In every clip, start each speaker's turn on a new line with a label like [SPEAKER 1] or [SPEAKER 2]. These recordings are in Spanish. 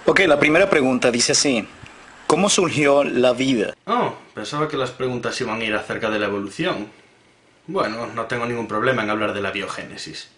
[SPEAKER 1] Ok, la primera pregunta dice así: ¿cómo surgió la vida?
[SPEAKER 2] Oh, pensaba que las preguntas iban a ir acerca de la evolución. Bueno, no tengo ningún problema en hablar de la biogénesis.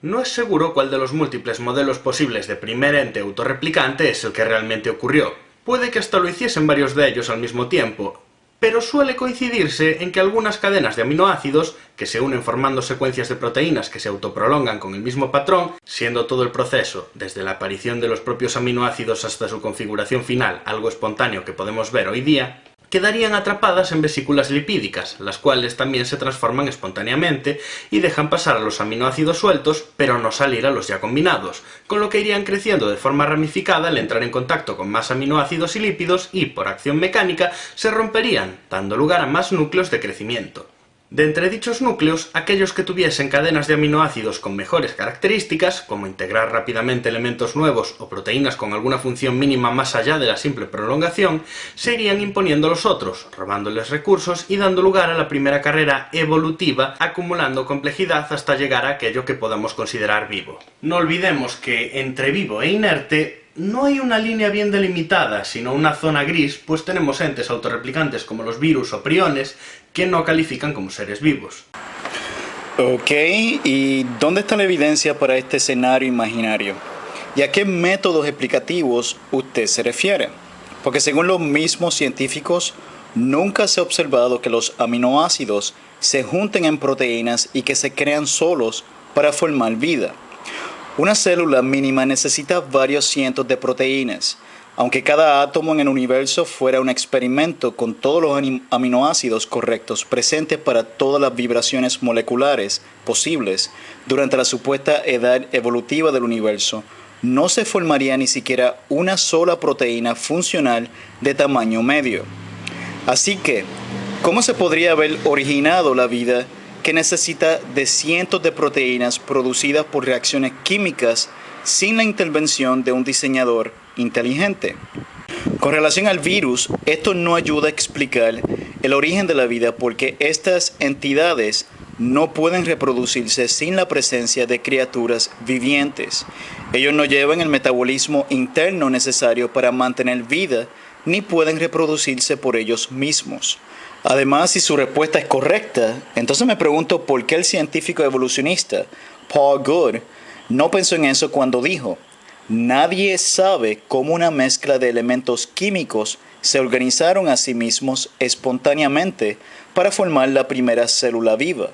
[SPEAKER 2] No es seguro cuál de los múltiples modelos posibles de primer ente autorreplicante es el que realmente ocurrió. Puede que hasta lo hiciesen varios de ellos al mismo tiempo, pero suele coincidirse en que algunas cadenas de aminoácidos, que se unen formando secuencias de proteínas que se autoprolongan con el mismo patrón, siendo todo el proceso, desde la aparición de los propios aminoácidos hasta su configuración final, algo espontáneo que podemos ver hoy día, quedarían atrapadas en vesículas lipídicas, las cuales también se transforman espontáneamente y dejan pasar a los aminoácidos sueltos, pero no salir a los ya combinados, con lo que irían creciendo de forma ramificada al entrar en contacto con más aminoácidos y lípidos y, por acción mecánica, se romperían, dando lugar a más núcleos de crecimiento. De entre dichos núcleos, aquellos que tuviesen cadenas de aminoácidos con mejores características, como integrar rápidamente elementos nuevos o proteínas con alguna función mínima más allá de la simple prolongación, se irían imponiendo los otros, robándoles recursos y dando lugar a la primera carrera evolutiva, acumulando complejidad hasta llegar a aquello que podamos considerar vivo. No olvidemos que entre vivo e inerte no hay una línea bien delimitada, sino una zona gris, pues tenemos entes autorreplicantes como los virus o priones que no califican como seres vivos.
[SPEAKER 1] Ok, ¿y dónde está la evidencia para este escenario imaginario? ¿Y a qué métodos explicativos usted se refiere? Porque según los mismos científicos, nunca se ha observado que los aminoácidos se junten en proteínas y que se crean solos para formar vida. Una célula mínima necesita varios cientos de proteínas. Aunque cada átomo en el universo fuera un experimento con todos los aminoácidos correctos presentes para todas las vibraciones moleculares posibles durante la supuesta edad evolutiva del universo, no se formaría ni siquiera una sola proteína funcional de tamaño medio. Así que, ¿cómo se podría haber originado la vida que necesita de cientos de proteínas producidas por reacciones químicas sin la intervención de un diseñador inteligente? Con relación al virus, esto no ayuda a explicar el origen de la vida porque estas entidades no pueden reproducirse sin la presencia de criaturas vivientes. Ellos no llevan el metabolismo interno necesario para mantener vida ni pueden reproducirse por ellos mismos. Además, si su respuesta es correcta, entonces me pregunto por qué el científico evolucionista Paul Good no pensó en eso cuando dijo: nadie sabe cómo una mezcla de elementos químicos se organizaron a sí mismos espontáneamente para formar la primera célula viva.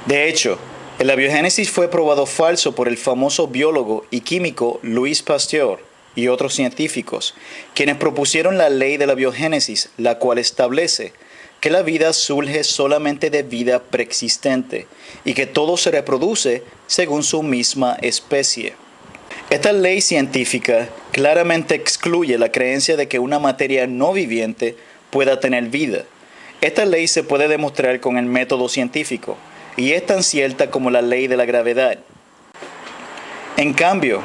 [SPEAKER 1] De hecho, el abiogénesis fue probado falso por el famoso biólogo y químico Louis Pasteur y otros científicos, quienes propusieron la ley de la biogénesis, la cual establece que la vida surge solamente de vida preexistente y que todo se reproduce según su misma especie. Esta ley científica claramente excluye la creencia de que una materia no viviente pueda tener vida. Esta ley se puede demostrar con el método científico y es tan cierta como la ley de la gravedad. En cambio,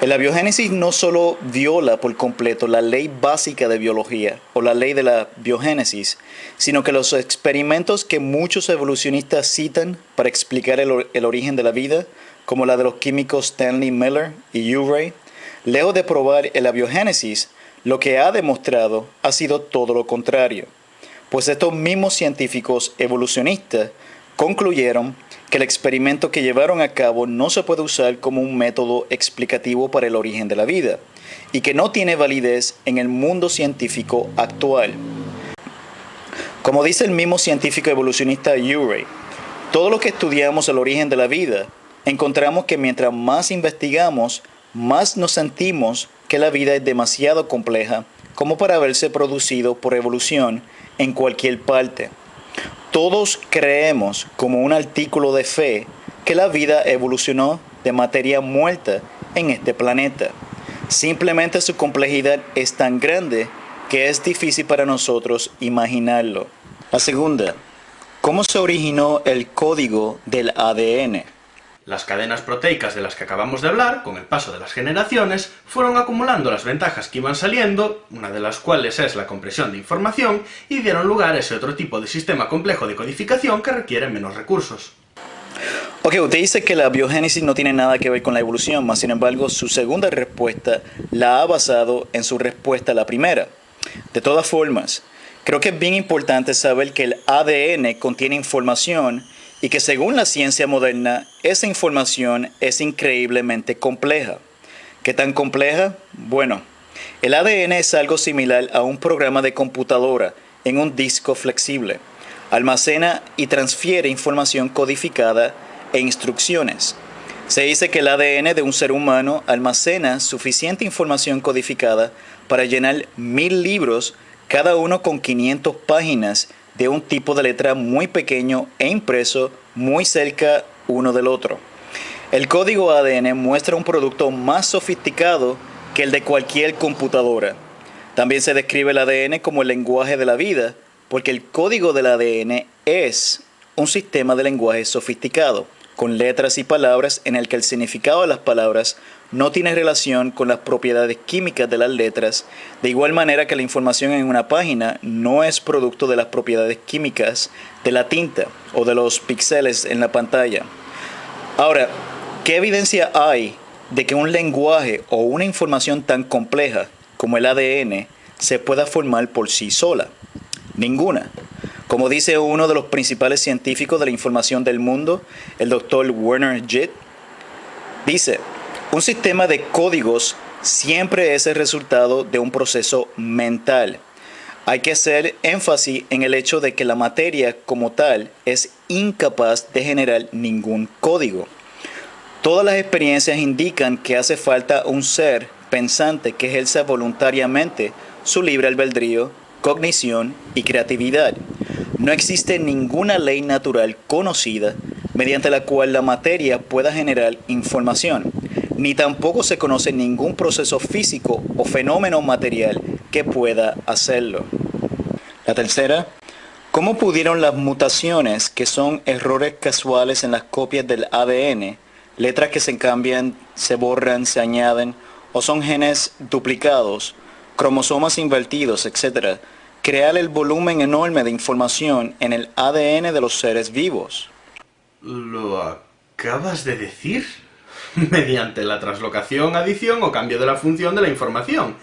[SPEAKER 1] el abiogénesis no solo viola por completo la ley básica de biología o la ley de la biogénesis, sino que los experimentos que muchos evolucionistas citan para explicar el origen de la vida, como la de los químicos Stanley Miller y Urey, lejos de probar el abiogénesis, lo que ha demostrado ha sido todo lo contrario. Pues estos mismos científicos evolucionistas concluyeron que el experimento que llevaron a cabo no se puede usar como un método explicativo para el origen de la vida y que no tiene validez en el mundo científico actual. Como dice el mismo científico evolucionista Urey, todo lo que estudiamos el origen de la vida, encontramos que mientras más investigamos, más nos sentimos que la vida es demasiado compleja como para haberse producido por evolución en cualquier parte. Todos creemos, como un artículo de fe, que la vida evolucionó de materia muerta en este planeta. Simplemente su complejidad es tan grande que es difícil para nosotros imaginarlo. La segunda, ¿cómo se originó el código del ADN?
[SPEAKER 2] Las cadenas proteicas de las que acabamos de hablar, con el paso de las generaciones, fueron acumulando las ventajas que iban saliendo, una de las cuales es la compresión de información, y dieron lugar a ese otro tipo de sistema complejo de codificación que requiere menos recursos.
[SPEAKER 1] Ok, usted dice que la biogénesis no tiene nada que ver con la evolución, mas sin embargo su segunda respuesta la ha basado en su respuesta a la primera. De todas formas, creo que es bien importante saber que el ADN contiene información y que según la ciencia moderna, esa información es increíblemente compleja. ¿Qué tan compleja? Bueno, el ADN es algo similar a un programa de computadora en un disco flexible. Almacena y transfiere información codificada e instrucciones. Se dice que el ADN de un ser humano almacena suficiente información codificada para llenar 1000 libros, cada uno con 500 páginas de un tipo de letra muy pequeño e impreso muy cerca uno del otro. El código ADN muestra un producto más sofisticado que el de cualquier computadora. También se describe el ADN como el lenguaje de la vida, porque el código del ADN es un sistema de lenguaje sofisticado, con letras y palabras en el que el significado de las palabras no tiene relación con las propiedades químicas de las letras, de igual manera que la información en una página no es producto de las propiedades químicas de la tinta o de los píxeles en la pantalla. Ahora, ¿qué evidencia hay de que un lenguaje o una información tan compleja como el ADN se pueda formar por sí sola? Ninguna. Como dice uno de los principales científicos de la información del mundo, el Dr. Werner Jitt, dice, un sistema de códigos siempre es el resultado de un proceso mental. Hay que hacer énfasis en el hecho de que la materia como tal es incapaz de generar ningún código. Todas las experiencias indican que hace falta un ser pensante que ejerza voluntariamente su libre albedrío, cognición y creatividad. No existe ninguna ley natural conocida mediante la cual la materia pueda generar información, ni tampoco se conoce ningún proceso físico o fenómeno material que pueda hacerlo. La tercera, ¿cómo pudieron las mutaciones, que son errores casuales en las copias del ADN, letras que se cambian, se borran, se añaden, o son genes duplicados, cromosomas invertidos, etcétera, crear el volumen enorme de información en el ADN de los seres vivos?
[SPEAKER 2] ¿Lo acabas de decir? Mediante la translocación, adición o cambio de la función de la información.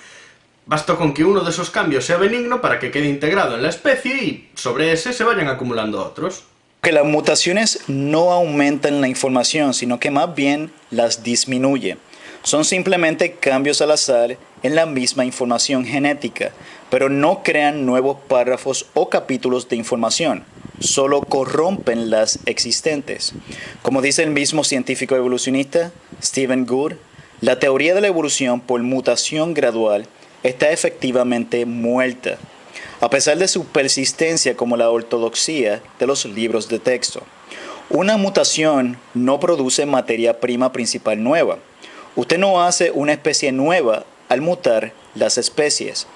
[SPEAKER 2] Basta con que uno de esos cambios sea benigno para que quede integrado en la especie y sobre ese se vayan acumulando otros.
[SPEAKER 1] Que las mutaciones no aumentan la información, sino que más bien las disminuye. Son simplemente cambios al azar en la misma información genética, pero no crean nuevos párrafos o capítulos de información, solo corrompen las existentes. Como dice el mismo científico evolucionista, Stephen Gould, la teoría de la evolución por mutación gradual está efectivamente muerta, a pesar de su persistencia como la ortodoxia de los libros de texto. Una mutación no produce materia prima principal nueva. Usted no hace una especie nueva al mutar las especies.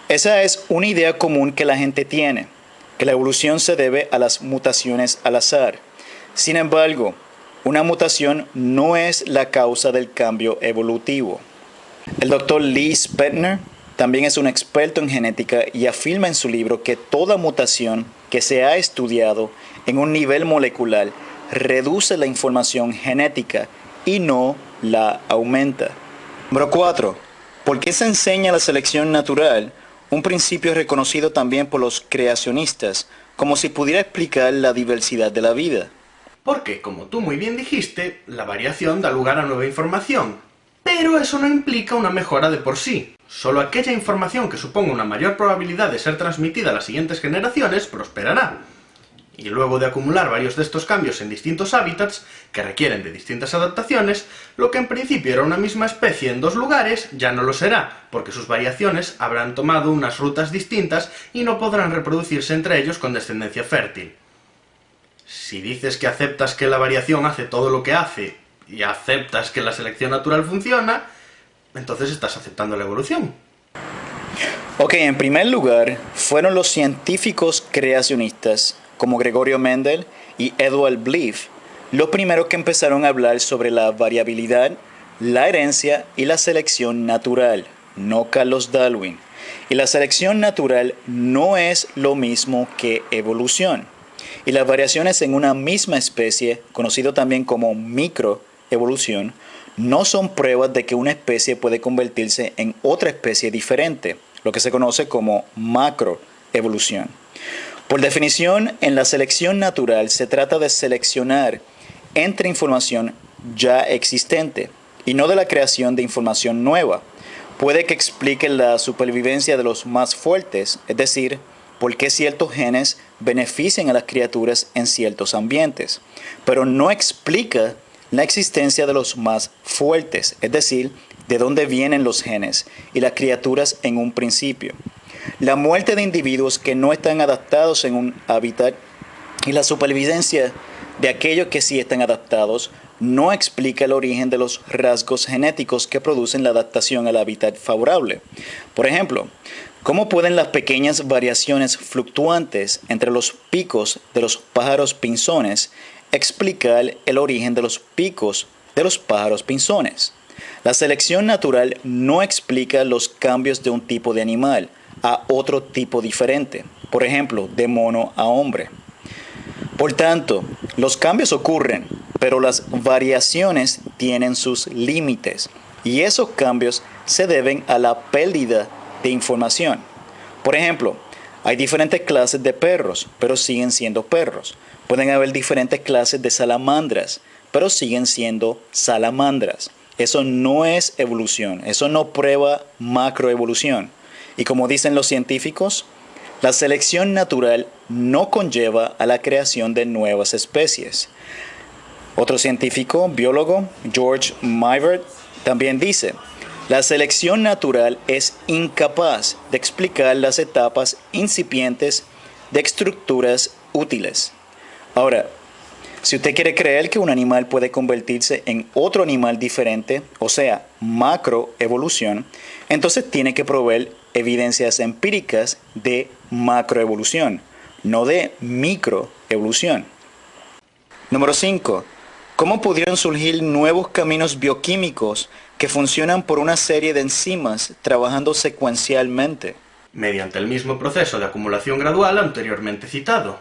[SPEAKER 1] Esa es una idea común que la gente tiene, que la evolución se debe a las mutaciones al azar. Sin embargo, una mutación no es la causa del cambio evolutivo. El Dr. Lee Spetner también es un experto en genética y afirma en su libro que toda mutación que se ha estudiado en un nivel molecular reduce la información genética y no la aumenta. Número 4. ¿Por qué se enseña la selección natural, un principio reconocido también por los creacionistas, como si pudiera explicar la diversidad de la vida?
[SPEAKER 2] Porque, como tú muy bien dijiste, la variación da lugar a nueva información. Pero eso no implica una mejora de por sí. Solo aquella información que suponga una mayor probabilidad de ser transmitida a las siguientes generaciones prosperará. Y luego de acumular varios de estos cambios en distintos hábitats, que requieren de distintas adaptaciones, lo que en principio era una misma especie en dos lugares, ya no lo será, porque sus variaciones habrán tomado unas rutas distintas y no podrán reproducirse entre ellos con descendencia fértil. Si dices que aceptas que la variación hace todo lo que hace, y aceptas que la selección natural funciona, entonces estás aceptando la evolución.
[SPEAKER 1] Ok, en primer lugar, fueron los científicos creacionistas, como Gregorio Mendel y Edward Blyth, los primeros que empezaron a hablar sobre la variabilidad, la herencia y la selección natural, no Carlos Darwin. Y la selección natural no es lo mismo que evolución. y las variaciones en una misma especie, conocido también como microevolución, no son pruebas de que una especie puede convertirse en otra especie diferente, lo que se conoce como macroevolución. Por definición, en la selección natural se trata de seleccionar entre información ya existente y no de la creación de información nueva. Puede que explique la supervivencia de los más fuertes, es decir, por qué ciertos genes benefician a las criaturas en ciertos ambientes, pero no explica la existencia de los más fuertes, es decir, de dónde vienen los genes y las criaturas en un principio. La muerte de individuos que no están adaptados en un hábitat y la supervivencia de aquellos que sí están adaptados no explica el origen de los rasgos genéticos que producen la adaptación al hábitat favorable. Por ejemplo, ¿cómo pueden las pequeñas variaciones fluctuantes entre los picos de los pájaros pinzones explicar el origen de los picos de los pájaros pinzones? La selección natural no explica los cambios de un tipo de animal a otro tipo diferente, por ejemplo, de mono a hombre. Por tanto, los cambios ocurren, pero las variaciones tienen sus límites y esos cambios se deben a la pérdida de información. Por ejemplo, hay diferentes clases de perros, pero siguen siendo perros. Pueden haber diferentes clases de salamandras, pero siguen siendo salamandras. Eso no es evolución, eso no prueba macroevolución. Y como dicen los científicos, la selección natural no conlleva a la creación de nuevas especies. Otro científico, biólogo, George Myvert, también dice, la selección natural es incapaz de explicar las etapas incipientes de estructuras útiles. Ahora, si usted quiere creer que un animal puede convertirse en otro animal diferente, o sea, macroevolución, entonces tiene que proveer evidencias empíricas de macroevolución, no de microevolución. Número 5. ¿Cómo pudieron surgir nuevos caminos bioquímicos que funcionan por una serie de enzimas trabajando secuencialmente?
[SPEAKER 2] Mediante el mismo proceso de acumulación gradual anteriormente citado,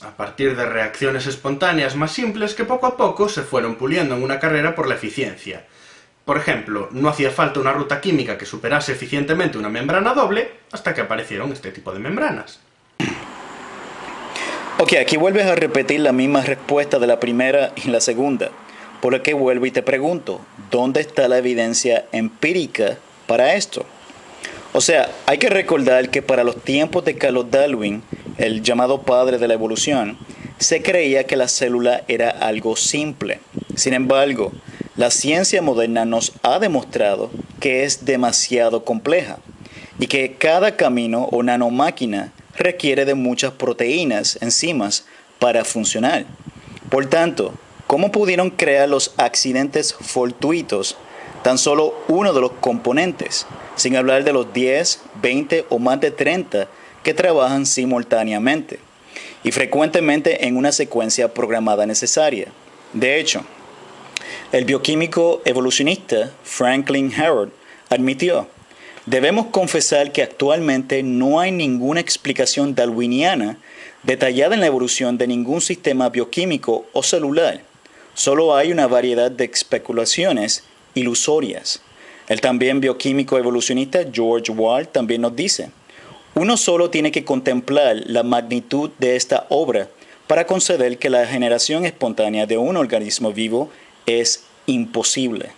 [SPEAKER 2] a partir de reacciones espontáneas más simples que poco a poco se fueron puliendo en una carrera por la eficiencia. Por ejemplo, no hacía falta una ruta química que superase eficientemente una membrana doble hasta que aparecieron este tipo de membranas.
[SPEAKER 1] Ok, aquí vuelves a repetir la misma respuesta de la primera y la segunda, por lo que vuelvo y te pregunto, ¿dónde está la evidencia empírica para esto? O sea, hay que recordar que para los tiempos de Carlos Darwin, el llamado padre de la evolución, se creía que la célula era algo simple. Sin embargo, la ciencia moderna nos ha demostrado que es demasiado compleja y que cada camino o nanomáquina requiere de muchas proteínas, enzimas, para funcionar. Por tanto, ¿cómo pudieron crear los accidentes fortuitos tan solo uno de los componentes, sin hablar de los 10, 20 o más de 30 que trabajan simultáneamente y frecuentemente en una secuencia programada necesaria? De hecho, el bioquímico evolucionista Franklin Harrod admitió: debemos confesar que actualmente no hay ninguna explicación darwiniana detallada en la evolución de ningún sistema bioquímico o celular. Solo hay una variedad de especulaciones ilusorias. El también bioquímico evolucionista George Wald también nos dice: uno solo tiene que contemplar la magnitud de esta obra para conceder que la generación espontánea de un organismo vivo es imposible.